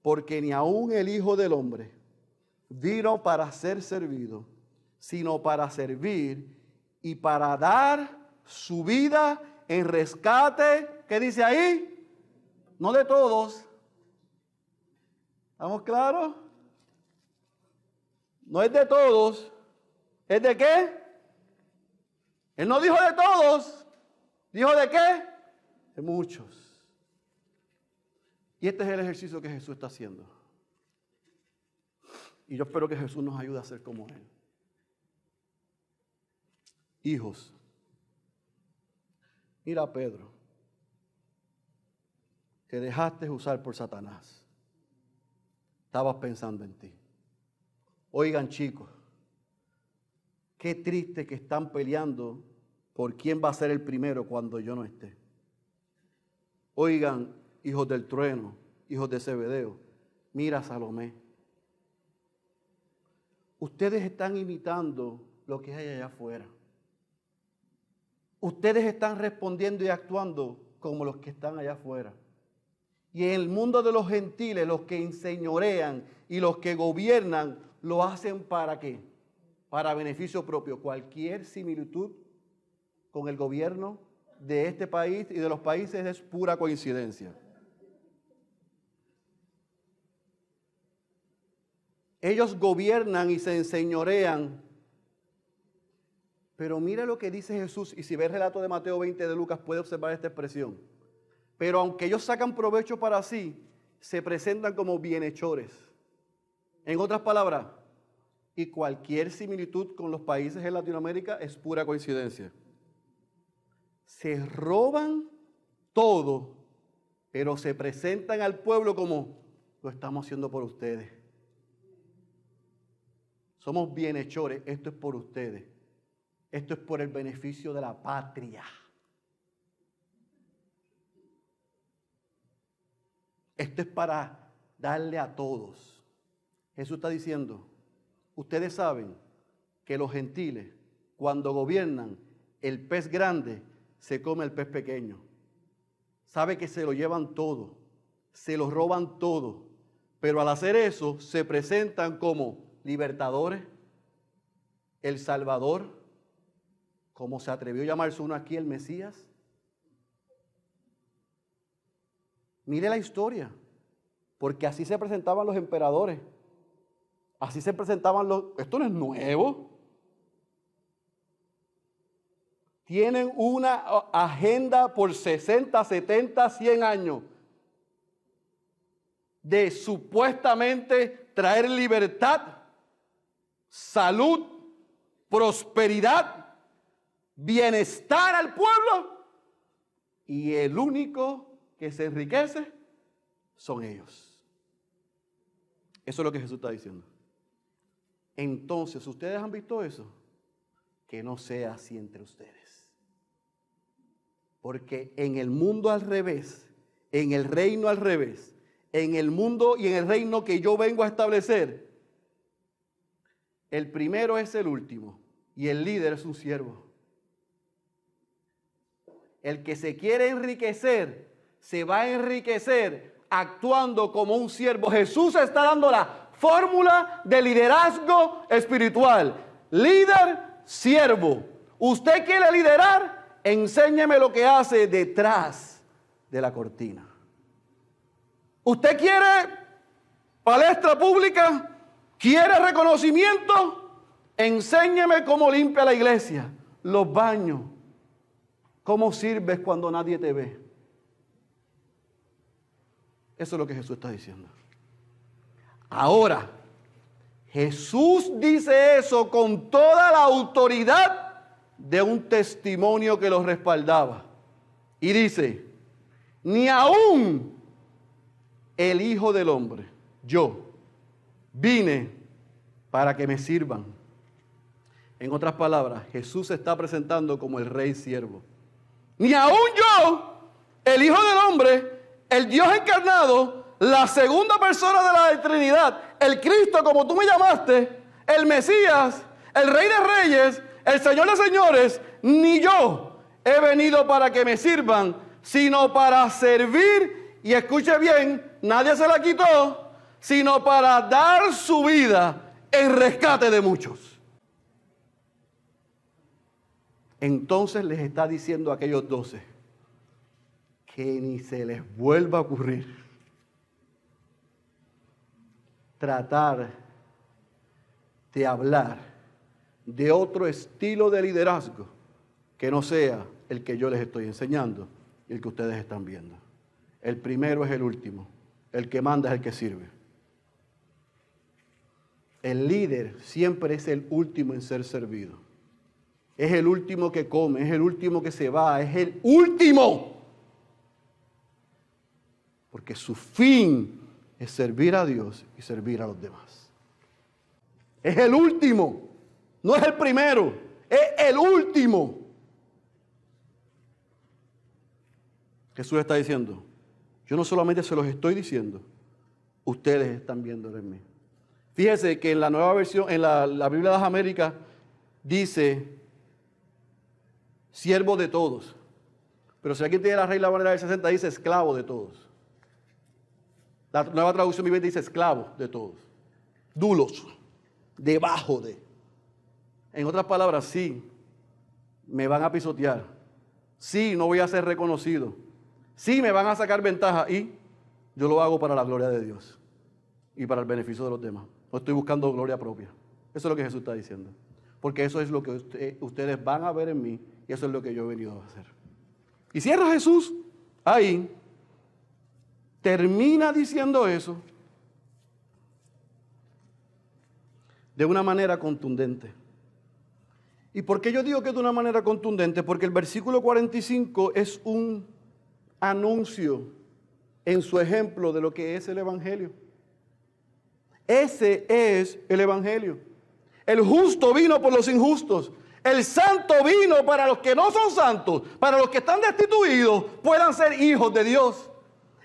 porque ni aun el Hijo del Hombre vino para ser servido, sino para servir y para dar su vida en rescate. ¿Qué dice ahí? No de todos. ¿Estamos claros? No es de todos. ¿Es de qué? Él no dijo de todos. ¿Dijo de qué? De muchos. Y este es el ejercicio que Jesús está haciendo. Y yo espero que Jesús nos ayude a ser como Él. Hijos, mira a Pedro. Te dejaste usar por Satanás. Estabas pensando en ti. Oigan, chicos, qué triste que están peleando por quién va a ser el primero cuando yo no esté. Oigan, hijos del trueno, hijos de Zebedeo, mira a Salomé. Ustedes están imitando lo que hay allá afuera. Ustedes están respondiendo y actuando como los que están allá afuera. Y en el mundo de los gentiles, los que enseñorean y los que gobiernan, lo hacen ¿para qué? Para beneficio propio. Cualquier similitud con el gobierno de este país y de los países es pura coincidencia. Ellos gobiernan y se enseñorean. Pero mira lo que dice Jesús, y si ve el relato de Mateo 20 de Lucas puede observar esta expresión. Pero aunque ellos sacan provecho para sí, se presentan como bienhechores. En otras palabras, y cualquier similitud con los países en Latinoamérica es pura coincidencia. Se roban todo, pero se presentan al pueblo como lo estamos haciendo por ustedes. Somos bienhechores, esto es por ustedes. Esto es por el beneficio de la patria. Esto es para darle a todos. Jesús está diciendo, ustedes saben que los gentiles, cuando gobiernan, el pez grande se come el pez pequeño. Sabe que se lo llevan todo, se lo roban todo, pero al hacer eso se presentan como libertadores, el Salvador, como se atrevió a llamarse uno aquí, el Mesías. Mire la historia, porque así se presentaban los emperadores, así se presentaban los... Esto no es nuevo. Tienen una agenda por 60, 70, 100 años de supuestamente traer libertad, salud, prosperidad, bienestar al pueblo, y el único que se enriquece son ellos. Eso es lo que Jesús está diciendo. Entonces, ¿ustedes han visto eso? Que no sea así entre ustedes. Porque en el mundo al revés, en el reino al revés, en el mundo y en el reino que yo vengo a establecer, el primero es el último y el líder es un siervo. El que se quiere enriquecer, se va a enriquecer actuando como un siervo. Jesús está dando la fórmula de liderazgo espiritual. Líder, siervo. ¿Usted quiere liderar? Enséñeme lo que hace detrás de la cortina. ¿Usted quiere palestra pública? ¿Quiere reconocimiento? Enséñeme cómo limpia la iglesia, los baños. ¿Cómo sirves cuando nadie te ve? Eso es lo que Jesús está diciendo. Ahora, Jesús dice eso con toda la autoridad de un testimonio que lo respaldaba. Y dice, ni aún el Hijo del Hombre, yo, vine para que me sirvan. En otras palabras, Jesús se está presentando como el Rey Siervo. Ni aún yo, el Hijo del Hombre, el Dios encarnado, la segunda persona de la Trinidad, el Cristo como tú me llamaste, el Mesías, el Rey de Reyes, el Señor de Señores, ni yo he venido para que me sirvan, sino para servir, y escuche bien, nadie se la quitó, sino para dar su vida en rescate de muchos. Entonces les está diciendo a aquellos 12 que ni se les vuelva a ocurrir tratar de hablar de otro estilo de liderazgo que no sea el que yo les estoy enseñando y el que ustedes están viendo. El primero es el último, el que manda es el que sirve. El líder siempre es el último en ser servido. Es el último que come, es el último que se va, es el último. Porque su fin es servir a Dios y servir a los demás. Es el último, no es el primero, es el último. Jesús está diciendo, yo no solamente se los estoy diciendo, ustedes están viéndolo en mí. Fíjese que en la nueva versión, en la Biblia de las Américas, dice siervo de todos. Pero si aquí tiene la Reina Valera del 60, dice esclavo de todos. La nueva traducción viviente dice esclavo de todos. Dulos, debajo de. En otras palabras, sí, me van a pisotear. Sí, no voy a ser reconocido. Sí, me van a sacar ventaja y yo lo hago para la gloria de Dios y para el beneficio de los demás. No estoy buscando gloria propia. Eso es lo que Jesús está diciendo. Porque eso es lo que ustedes van a ver en mí y eso es lo que yo he venido a hacer. Y cierra Jesús ahí. Termina diciendo eso de una manera contundente. ¿Y por qué yo digo que de una manera contundente? Porque el versículo 45 es un anuncio en su ejemplo de lo que es el Evangelio. Ese es el Evangelio. El justo vino por los injustos. El santo vino para los que no son santos, para los que están destituidos, puedan ser hijos de Dios.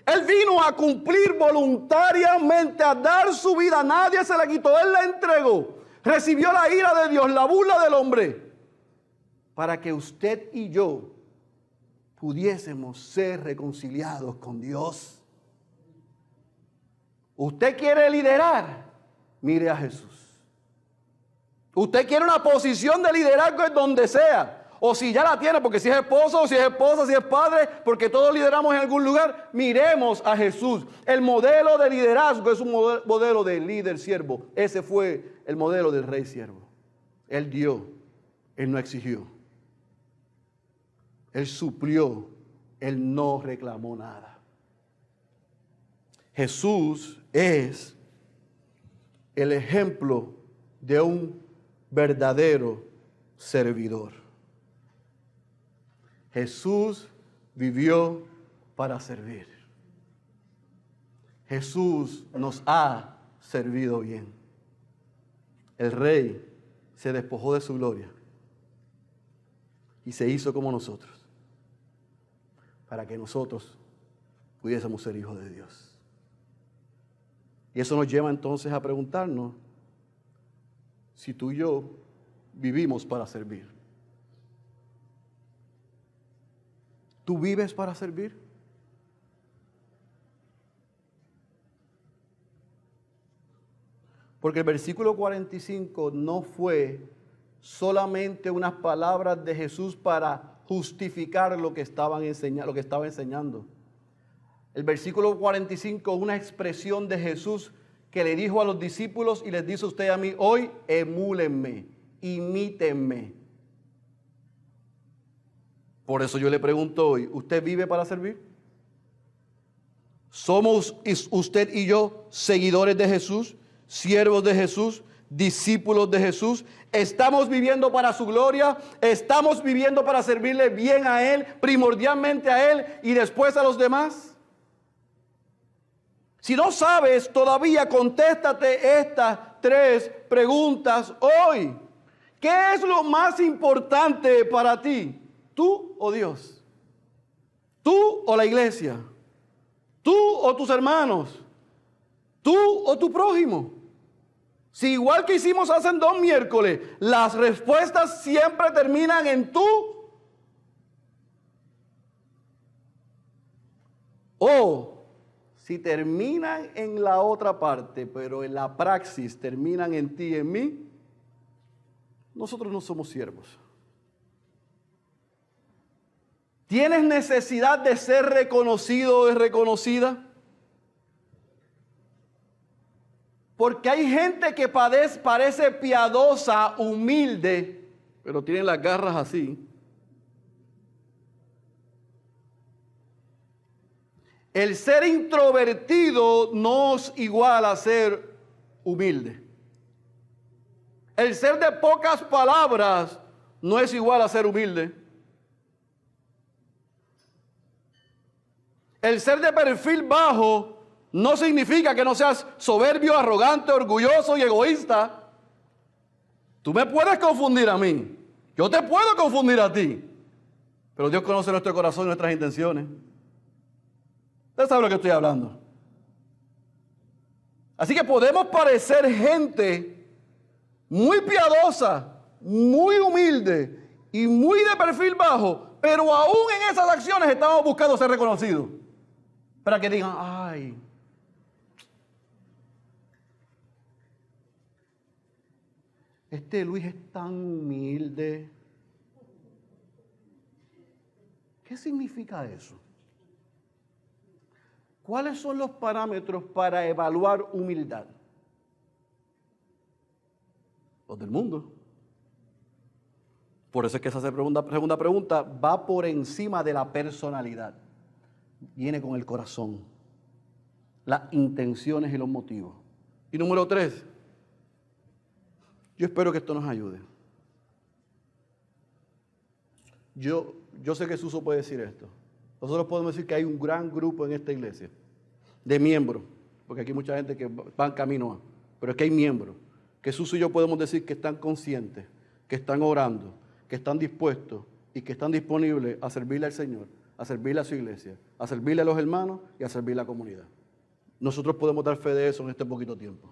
Él vino a cumplir voluntariamente, a dar su vida. Nadie se la quitó, Él la entregó. Recibió la ira de Dios, la burla del hombre, para que usted y yo pudiésemos ser reconciliados con Dios. ¿Usted quiere liderar? Mire a Jesús. Usted quiere una posición de liderazgo en donde sea. O si ya la tiene, porque si es esposo, si es esposa, si es padre, porque todos lideramos en algún lugar, miremos a Jesús. El modelo de liderazgo es un modelo de líder siervo. Ese fue el modelo del rey siervo. Él dio, Él no exigió. Él suplió, Él no reclamó nada. Jesús es el ejemplo de un verdadero servidor. Jesús vivió para servir. Jesús nos ha servido bien. El rey se despojó de su gloria y se hizo como nosotros, para que nosotros pudiésemos ser hijos de Dios. Y eso nos lleva entonces a preguntarnos si tú y yo vivimos para servir. ¿Tú vives para servir? Porque el versículo 45 no fue solamente unas palabras de Jesús para justificar lo que estaba enseñando. El versículo 45 es una expresión de Jesús que le dijo a los discípulos y les dice a usted y a mí hoy: emúlenme, imítenme. Por eso yo le pregunto hoy, ¿usted vive para servir? ¿Somos usted y yo seguidores de Jesús, siervos de Jesús, discípulos de Jesús? ¿Estamos viviendo para su gloria? ¿Estamos viviendo para servirle bien a Él, primordialmente a Él y después a los demás? Si no sabes todavía, contéstate estas 3 preguntas hoy. ¿Qué es lo más importante para ti? ¿Tú o Dios? ¿Tú o la iglesia? ¿Tú o tus hermanos? ¿Tú o tu prójimo? Si igual que hicimos hace 2 miércoles, las respuestas siempre terminan en tú, O si terminan en la otra parte, pero en la praxis terminan en ti y en mí, nosotros no somos siervos. ¿Tienes necesidad de ser reconocido o reconocida? Porque hay gente que parece piadosa, humilde, pero tiene las garras así. El ser introvertido no es igual a ser humilde. El ser de pocas palabras no es igual a ser humilde. El ser de perfil bajo no significa que no seas soberbio, arrogante, orgulloso y egoísta. Tú me puedes confundir a mí. Yo te puedo confundir a ti. Pero Dios conoce nuestro corazón y nuestras intenciones. Usted sabe lo que estoy hablando. Así que podemos parecer gente muy piadosa, muy humilde y muy de perfil bajo, pero aún en esas acciones estamos buscando ser reconocidos. Para que digan, ay, este Luis es tan humilde. ¿Qué significa eso? ¿Cuáles son los parámetros para evaluar humildad? Los del mundo. Por eso es que esa segunda pregunta va por encima de la personalidad. Viene con el corazón, las intenciones y los motivos. Y número 3, yo espero que esto nos ayude. Yo sé que Suso puede decir esto. Nosotros podemos decir que hay un gran grupo en esta iglesia de miembros, porque aquí hay mucha gente que va en camino a, pero es que hay miembros, que Suso y yo podemos decir que están conscientes, que están orando, que están dispuestos y que están disponibles a servirle al Señor, a servirle a su iglesia, a servirle a los hermanos y a servirle a la comunidad. Nosotros podemos dar fe de eso en este poquito tiempo.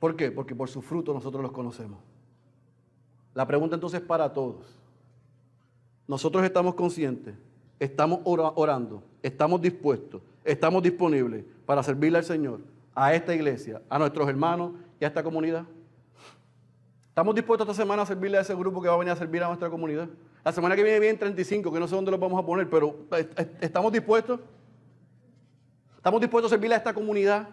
¿Por qué? Porque por su fruto nosotros los conocemos. La pregunta entonces para todos. Nosotros estamos conscientes, estamos orando, estamos dispuestos, estamos disponibles para servirle al Señor, a esta iglesia, a nuestros hermanos y a esta comunidad. ¿Estamos dispuestos esta semana a servirle a ese grupo que va a venir a servir a nuestra comunidad? La semana que viene vienen 35, que no sé dónde los vamos a poner, pero ¿estamos dispuestos? ¿Estamos dispuestos a servirle a esta comunidad?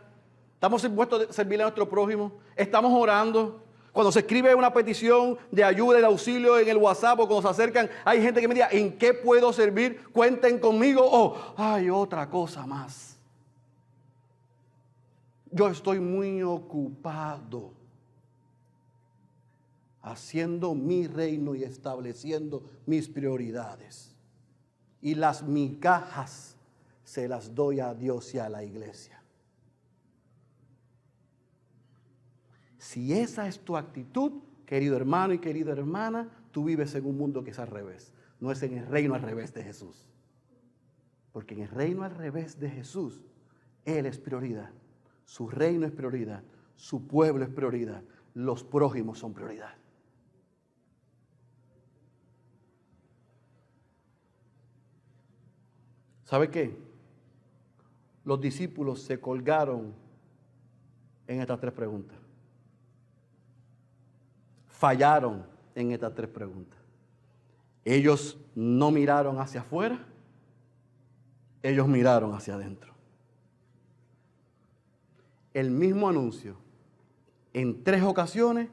¿Estamos dispuestos a servirle a nuestro prójimo? ¿Estamos orando? Cuando se escribe una petición de ayuda, de auxilio en el WhatsApp o cuando se acercan, hay gente que me dice, ¿en qué puedo servir? Cuenten conmigo. O hay otra cosa más. Yo estoy muy ocupado haciendo mi reino y estableciendo mis prioridades. Y las migajas se las doy a Dios y a la iglesia. Si esa es tu actitud, querido hermano y querida hermana, tú vives en un mundo que es al revés. No es en el reino al revés de Jesús. Porque en el reino al revés de Jesús, Él es prioridad. Su reino es prioridad. Su pueblo es prioridad. Los prójimos son prioridad. ¿Sabe qué? Los discípulos se colgaron en estas 3 preguntas. Fallaron en estas 3 preguntas. Ellos no miraron hacia afuera, ellos miraron hacia adentro. El mismo anuncio, en 3 ocasiones,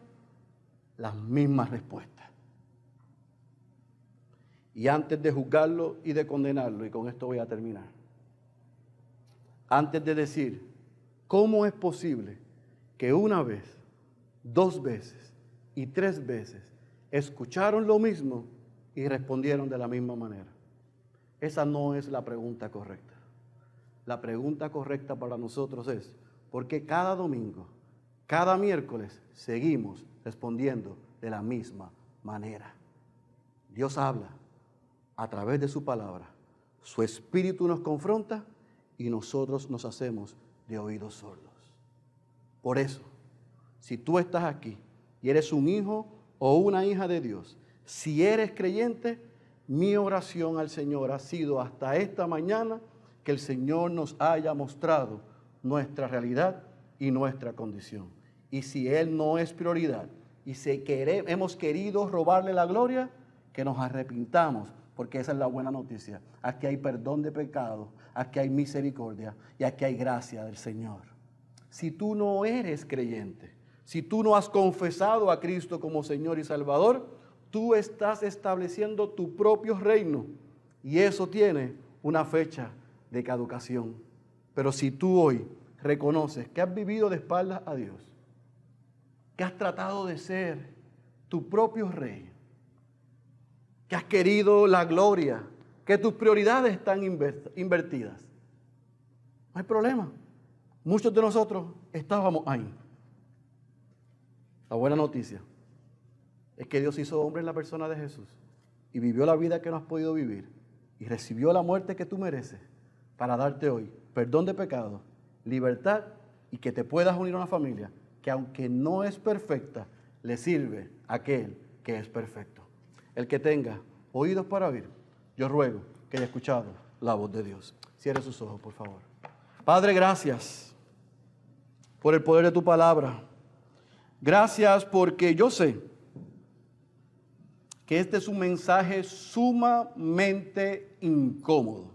las mismas respuestas. Y antes de juzgarlo y de condenarlo, y con esto voy a terminar, antes de decir, ¿cómo es posible que una vez, 2 veces, y 3 veces escucharon lo mismo y respondieron de la misma manera? Esa no es la pregunta correcta. La pregunta correcta para nosotros es, ¿por qué cada domingo, cada miércoles seguimos respondiendo de la misma manera? Dios habla a través de su palabra. Su espíritu nos confronta y nosotros nos hacemos de oídos sordos. Por eso, si tú estás aquí y eres un hijo o una hija de Dios, si eres creyente, Mi oración al Señor ha sido hasta esta mañana que el Señor nos haya mostrado nuestra realidad y nuestra condición. Y si Él no es prioridad y si hemos querido robarle la gloria, que nos arrepintamos, porque esa es la buena noticia. Aquí hay perdón de pecados, aquí hay misericordia y aquí hay gracia del Señor. Si tú no eres creyente, si tú no has confesado a Cristo como Señor y Salvador, tú estás estableciendo tu propio reino y eso tiene una fecha de caducación. Pero si tú hoy reconoces que has vivido de espaldas a Dios, que has tratado de ser tu propio rey, que has querido la gloria, que tus prioridades están invertidas, no hay problema. Muchos de nosotros estábamos ahí. La buena noticia es que Dios hizo hombre en la persona de Jesús y vivió la vida que no has podido vivir y recibió la muerte que tú mereces para darte hoy perdón de pecado, libertad y que te puedas unir a una familia que aunque no es perfecta, le sirve a aquel que es perfecto. El que tenga oídos para oír, yo ruego que haya escuchado la voz de Dios. Cierre sus ojos, por favor. Padre, gracias por el poder de tu palabra. Gracias porque yo sé que este es un mensaje sumamente incómodo.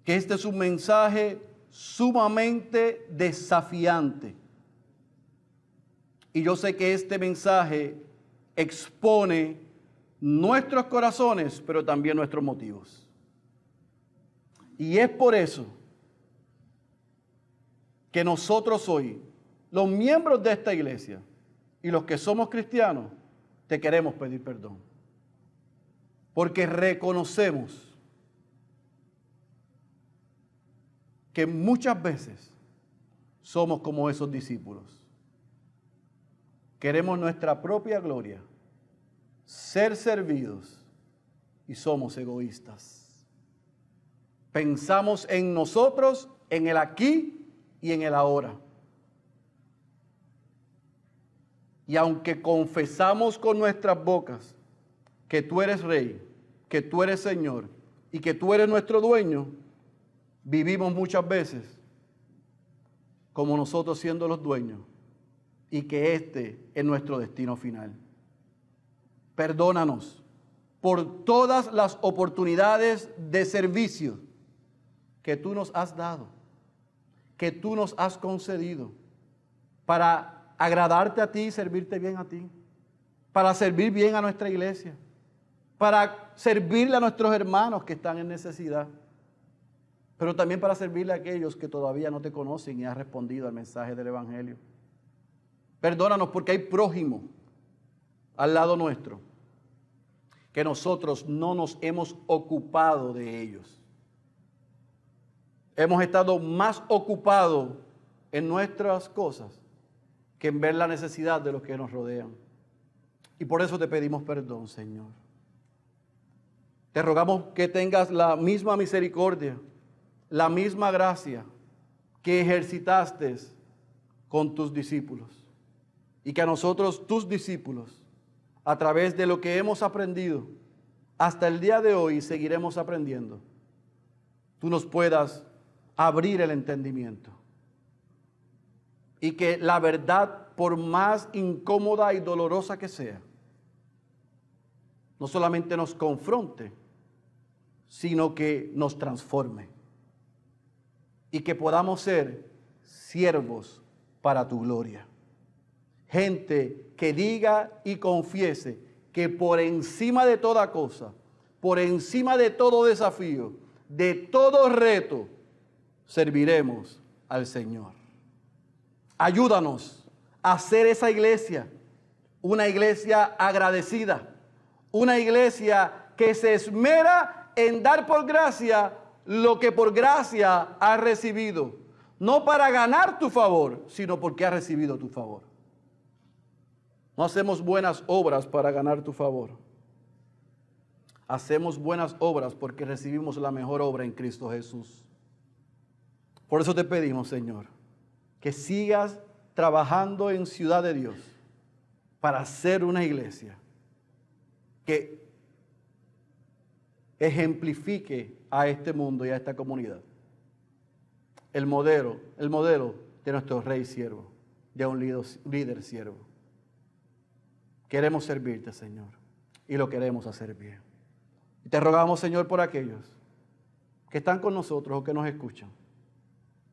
Que este es un mensaje sumamente desafiante. Y yo sé que este mensaje expone nuestros corazones, pero también nuestros motivos. Y es por eso que nosotros hoy, los miembros de esta iglesia y los que somos cristianos, te queremos pedir perdón. Porque reconocemos que muchas veces somos como esos discípulos. Queremos nuestra propia gloria, ser servidos y somos egoístas. Pensamos en nosotros, en el aquí y en el ahora. Y aunque confesamos con nuestras bocas que tú eres Rey, que tú eres Señor y que tú eres nuestro dueño, vivimos muchas veces como nosotros siendo los dueños y que este es nuestro destino final. Perdónanos por todas las oportunidades de servicio que tú nos has dado, que tú nos has concedido para agradarte a ti y servirte bien a ti, para servir bien a nuestra iglesia, para servirle a nuestros hermanos que están en necesidad, pero también para servirle a aquellos que todavía no te conocen y han respondido al mensaje del Evangelio. Perdónanos porque hay prójimo al lado nuestro, que nosotros no nos hemos ocupado de ellos. Hemos estado más ocupados en nuestras cosas que en ver la necesidad de los que nos rodean. Y por eso te pedimos perdón, Señor. Te rogamos que tengas la misma misericordia, la misma gracia que ejercitaste con tus discípulos. Y que a nosotros, tus discípulos, a través de lo que hemos aprendido hasta el día de hoy, seguiremos aprendiendo, tú nos puedas abrir el entendimiento. Y que la verdad, por más incómoda y dolorosa que sea, no solamente nos confronte, sino que nos transforme. Y que podamos ser siervos para tu gloria. Gente que diga y confiese que por encima de toda cosa, por encima de todo desafío, de todo reto, serviremos al Señor. Ayúdanos a hacer esa iglesia una iglesia agradecida, una iglesia que se esmera en dar por gracia lo que por gracia ha recibido, no para ganar tu favor, sino porque ha recibido tu favor. No hacemos buenas obras para ganar tu favor. Hacemos buenas obras porque recibimos la mejor obra en Cristo Jesús. Por eso te pedimos, Señor, que sigas trabajando en Ciudad de Dios para ser una iglesia que ejemplifique a este mundo y a esta comunidad el modelo de nuestro rey siervo, de un líder siervo. Queremos servirte, Señor, y lo queremos hacer bien. Y te rogamos, Señor, por aquellos que están con nosotros o que nos escuchan,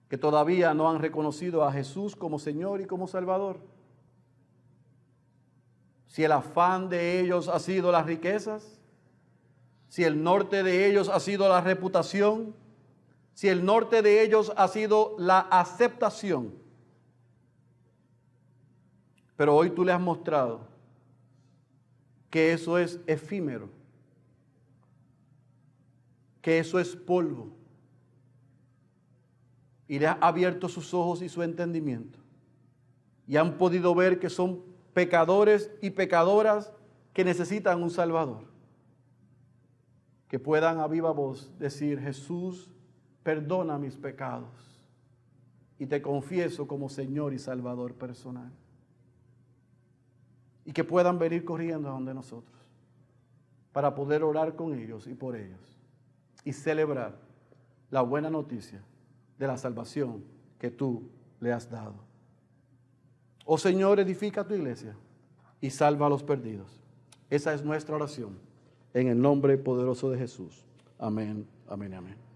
que todavía no han reconocido a Jesús como Señor y como Salvador. Si el afán de ellos ha sido las riquezas, si el norte de ellos ha sido la reputación, si el norte de ellos ha sido la aceptación, pero hoy tú le has mostrado que eso es efímero, que eso es polvo, y le has abierto sus ojos y su entendimiento, y han podido ver que son pecadores y pecadoras que necesitan un Salvador, que puedan a viva voz decir: Jesús, perdona mis pecados y te confieso como Señor y Salvador personal. Y que puedan venir corriendo a donde nosotros para poder orar con ellos y por ellos y celebrar la buena noticia de la salvación que tú le has dado. Oh Señor, edifica tu iglesia y salva a los perdidos. Esa es nuestra oración en el nombre poderoso de Jesús. Amén, amén, amén.